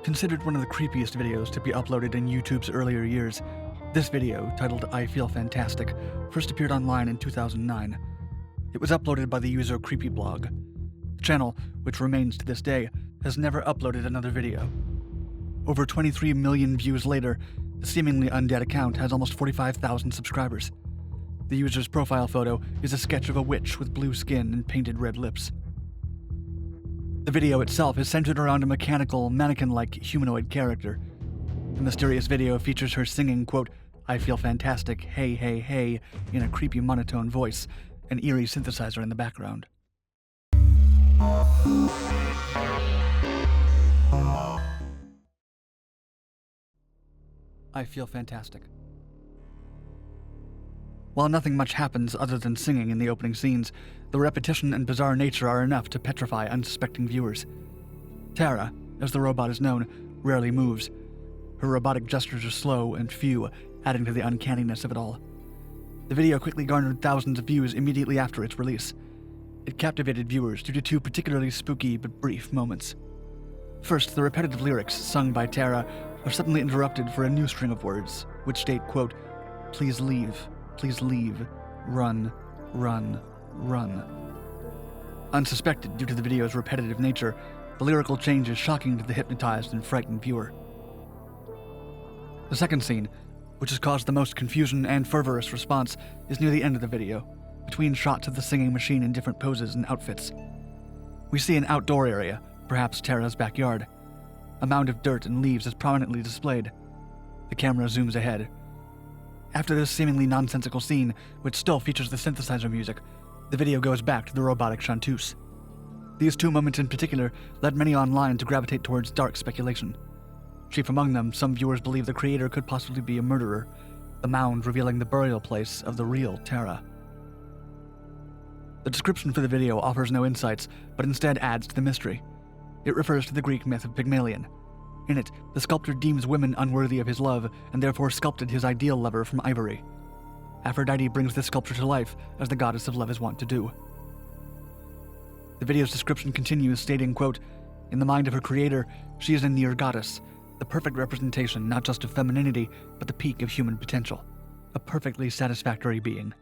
Considered one of the creepiest videos to be uploaded in YouTube's earlier years, this video, titled I Feel Fantastic, first appeared online in 2009. It was uploaded by the user CreepyBlog. The channel, which remains to this day, has never uploaded another video. Over 23 million views later, the seemingly undead account has almost 45,000 subscribers. The user's profile photo is a sketch of a witch with blue skin and painted red lips. The video itself is centered around a mechanical, mannequin-like humanoid character. The mysterious video features her singing, quote, I feel fantastic, hey, hey, hey, in a creepy monotone voice, an eerie synthesizer in the background. I feel fantastic. While nothing much happens other than singing in the opening scenes, the repetition and bizarre nature are enough to petrify unsuspecting viewers. Tara, as the robot is known, rarely moves. Her robotic gestures are slow and few, adding to the uncanniness of it all. The video quickly garnered thousands of views immediately after its release. It captivated viewers due to two particularly spooky but brief moments. First, the repetitive lyrics sung by Tara are suddenly interrupted for a new string of words, which state, quote, please leave, run, run, run. Unsuspected due to the video's repetitive nature, the lyrical change is shocking to the hypnotized and frightened viewer. The second scene, which has caused the most confusion and fervorous response, is near the end of the video, between shots of the singing machine in different poses and outfits. We see an outdoor area, perhaps Tara's backyard. A mound of dirt and leaves is prominently displayed. The camera zooms ahead. After this seemingly nonsensical scene, which still features the synthesizer music, the video goes back to the robotic chanteuse. These two moments in particular led many online to gravitate towards dark speculation. Chief among them, some viewers believe the creator could possibly be a murderer, the mound revealing the burial place of the real Tara. The description for the video offers no insights, but instead adds to the mystery. It refers to the Greek myth of Pygmalion. In it, the sculptor deems women unworthy of his love and therefore sculpted his ideal lover from ivory. Aphrodite brings this sculpture to life, as the goddess of love is wont to do. The video's description continues, stating, quote, in the mind of her creator, she is a near goddess, the perfect representation not just of femininity, but the peak of human potential, a perfectly satisfactory being.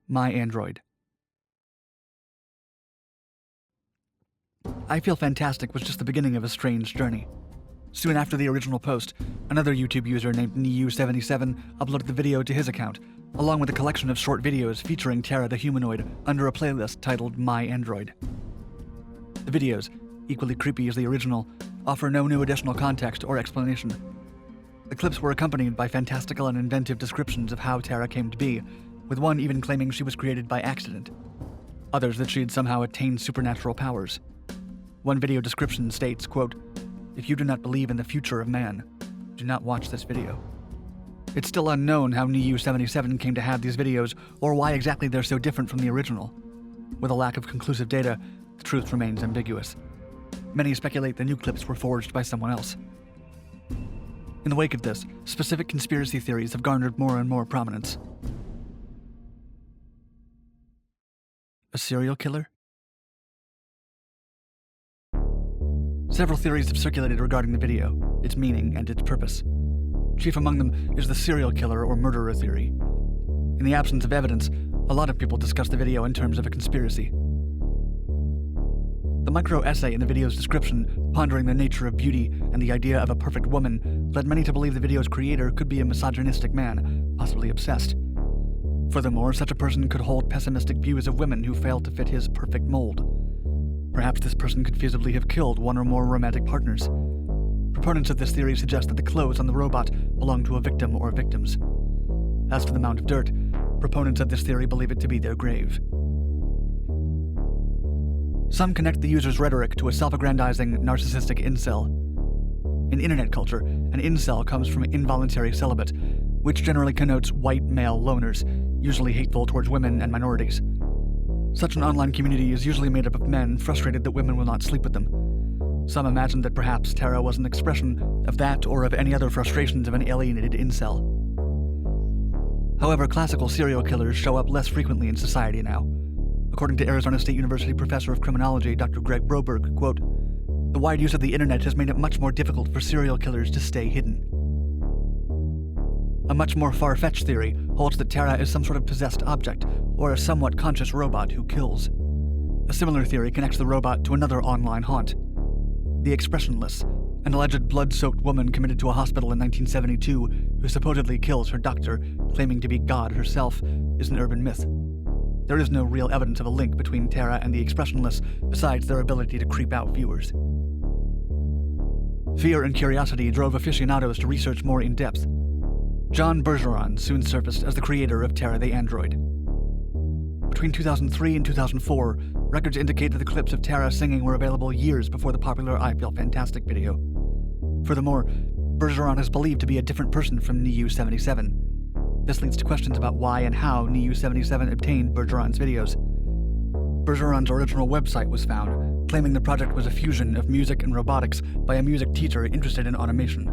My Android. I Feel Fantastic was just the beginning of a strange journey. Soon after the original post, another YouTube user named Niu77 uploaded the video to his account, along with a collection of short videos featuring Tara the humanoid under a playlist titled My Android. The videos, equally creepy as the original, offer no new additional context or explanation. The clips were accompanied by fantastical and inventive descriptions of how Tara came to be, with one even claiming she was created by accident. Others that she had somehow attained supernatural powers. One video description states, quote, if you do not believe in the future of man, do not watch this video. It's still unknown how Niu77 came to have these videos or why exactly they're so different from the original. With a lack of conclusive data, the truth remains ambiguous. Many speculate the new clips were forged by someone else. In the wake of this, specific conspiracy theories have garnered more and more prominence. A serial killer? Several theories have circulated regarding the video, its meaning, and its purpose. Chief among them is the serial killer or murderer theory. In the absence of evidence, a lot of people discuss the video in terms of a conspiracy. The micro-essay in the video's description, pondering the nature of beauty and the idea of a perfect woman, led many to believe the video's creator could be a misogynistic man, possibly obsessed. Furthermore, such a person could hold pessimistic views of women who failed to fit his perfect mold. Perhaps this person could feasibly have killed one or more romantic partners. Proponents of this theory suggest that the clothes on the robot belong to a victim or victims. As for the mound of dirt, proponents of this theory believe it to be their grave. Some connect the user's rhetoric to a self-aggrandizing, narcissistic incel. In internet culture, an incel comes from involuntary celibate, which generally connotes white male loners, usually hateful towards women and minorities. Such an online community is usually made up of men frustrated that women will not sleep with them. Some imagine that perhaps Tara was an expression of that or of any other frustrations of an alienated incel. However, classical serial killers show up less frequently in society now. According to Arizona State University professor of criminology Dr. Greg Broberg, quote, the wide use of the internet has made it much more difficult for serial killers to stay hidden. A much more far-fetched theory holds that Tara is some sort of possessed object, or a somewhat conscious robot who kills. A similar theory connects the robot to another online haunt. The Expressionless, an alleged blood-soaked woman committed to a hospital in 1972 who supposedly kills her doctor, claiming to be God herself, is an urban myth. There is no real evidence of a link between Tara and the Expressionless besides their ability to creep out viewers. Fear and curiosity drove aficionados to research more in depth. John Bergeron soon surfaced as the creator of Tara the Android. Between 2003 and 2004, records indicate that the clips of Tara singing were available years before the popular I Feel Fantastic video. Furthermore, Bergeron is believed to be a different person from NIU-77. This leads to questions about why and how NIU-77 obtained Bergeron's videos. Bergeron's original website was found, claiming the project was a fusion of music and robotics by a music teacher interested in automation.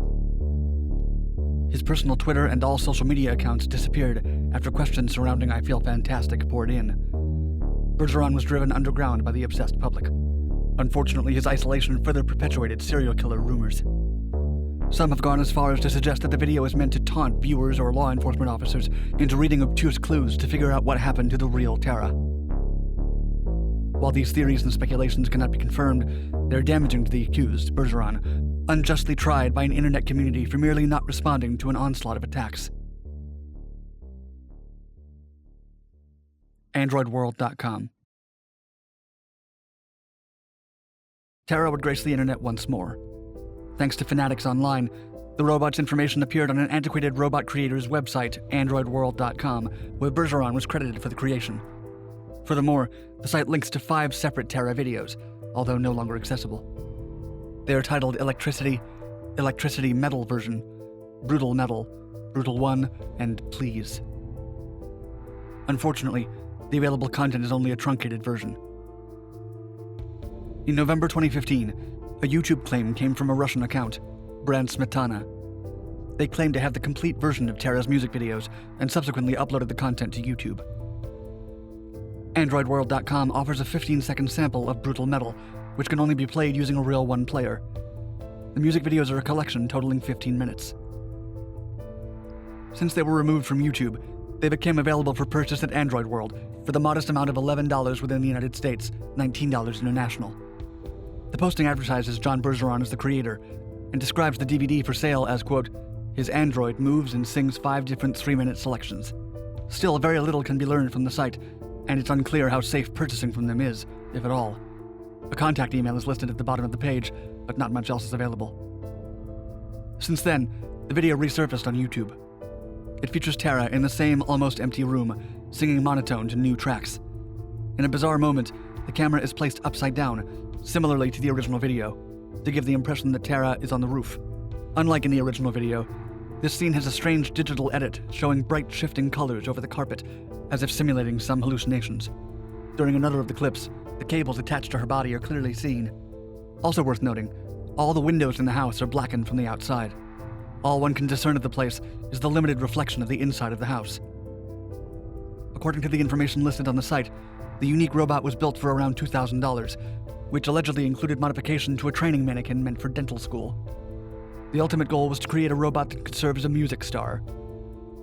His personal Twitter and all social media accounts disappeared after questions surrounding I Feel Fantastic poured in. Bergeron was driven underground by the obsessed public. Unfortunately, his isolation further perpetuated serial killer rumors. Some have gone as far as to suggest that the video is meant to taunt viewers or law enforcement officers into reading obtuse clues to figure out what happened to the real Tara. While these theories and speculations cannot be confirmed, they're damaging to the accused, Bergeron, unjustly tried by an internet community for merely not responding to an onslaught of attacks. AndroidWorld.com. Tara would grace the internet once more. Thanks to fanatics online, the robot's information appeared on an antiquated robot creator's website, AndroidWorld.com, where Bergeron was credited for the creation. Furthermore, the site links to 5 separate Tara videos, although no longer accessible. They are titled Electricity, Electricity Metal Version, Brutal Metal, Brutal 1, and Please. Unfortunately, the available content is only a truncated version. In November 2015, a YouTube claim came from a Russian account, Brand Smetana. They claimed to have the complete version of Tara's music videos and subsequently uploaded the content to YouTube. AndroidWorld.com offers a 15-second sample of Brutal Metal, which can only be played using a Real 1 player. The music videos are a collection totaling 15 minutes. Since they were removed from YouTube, they became available for purchase at Android World for the modest amount of $11 within the United States, $19 international. The posting advertises John Bergeron as the creator and describes the DVD for sale as, quote, his android moves and sings 5 different 3-minute selections. Still, very little can be learned from the site, and it's unclear how safe purchasing from them is, if at all. A contact email is listed at the bottom of the page, but not much else is available. Since then, the video resurfaced on YouTube. It features Tara in the same almost empty room, singing monotone to new tracks. In a bizarre moment, the camera is placed upside down, similarly to the original video, to give the impression that Tara is on the roof. Unlike in the original video, this scene has a strange digital edit showing bright shifting colors over the carpet, as if simulating some hallucinations. During another of the clips, the cables attached to her body are clearly seen. Also worth noting, all the windows in the house are blackened from the outside. All one can discern of the place is the limited reflection of the inside of the house. According to the information listed on the site, the unique robot was built for around $2,000, which allegedly included modification to a training mannequin meant for dental school. The ultimate goal was to create a robot that could serve as a music star.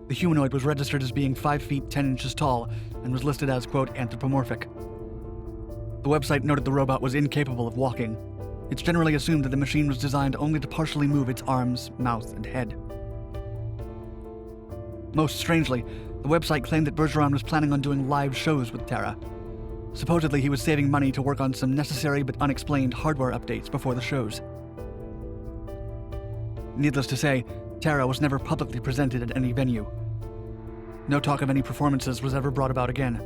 The humanoid was registered as being 5 feet 10 inches tall and was listed as, quote, anthropomorphic. The website noted the robot was incapable of walking. It's generally assumed that the machine was designed only to partially move its arms, mouth, and head. Most strangely, the website claimed that Bergeron was planning on doing live shows with Tara. Supposedly, he was saving money to work on some necessary but unexplained hardware updates before the shows. Needless to say, Tara was never publicly presented at any venue. No talk of any performances was ever brought about again.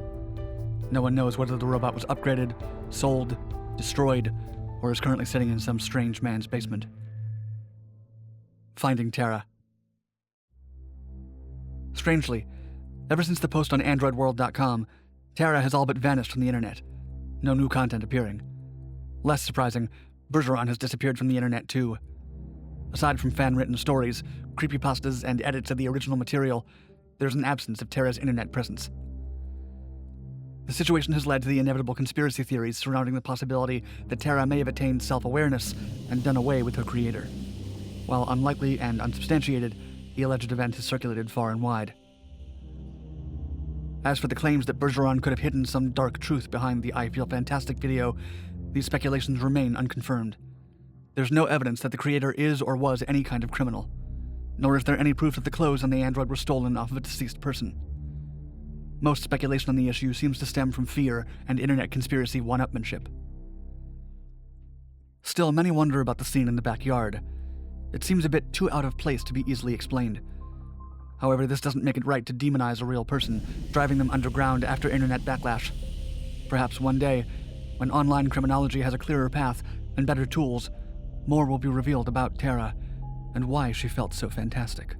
No one knows whether the robot was upgraded, sold, destroyed, or is currently sitting in some strange man's basement. Finding Tara. Strangely, ever since the post on AndroidWorld.com, Tara has all but vanished from the internet. No new content appearing. Less surprising, Bergeron has disappeared from the internet too. Aside from fan-written stories, creepypastas, and edits of the original material, there's an absence of Tara's internet presence. The situation has led to the inevitable conspiracy theories surrounding the possibility that Tara may have attained self-awareness and done away with her creator. While unlikely and unsubstantiated, the alleged event has circulated far and wide. As for the claims that Bergeron could have hidden some dark truth behind the I Feel Fantastic video, these speculations remain unconfirmed. There's no evidence that the creator is or was any kind of criminal, nor is there any proof that the clothes on the android were stolen off of a deceased person. Most speculation on the issue seems to stem from fear and internet conspiracy one-upmanship. Still, many wonder about the scene in the backyard. It seems a bit too out of place to be easily explained. However, this doesn't make it right to demonize a real person, driving them underground after internet backlash. Perhaps one day, when online criminology has a clearer path and better tools, more will be revealed about Tara and why she felt so fantastic.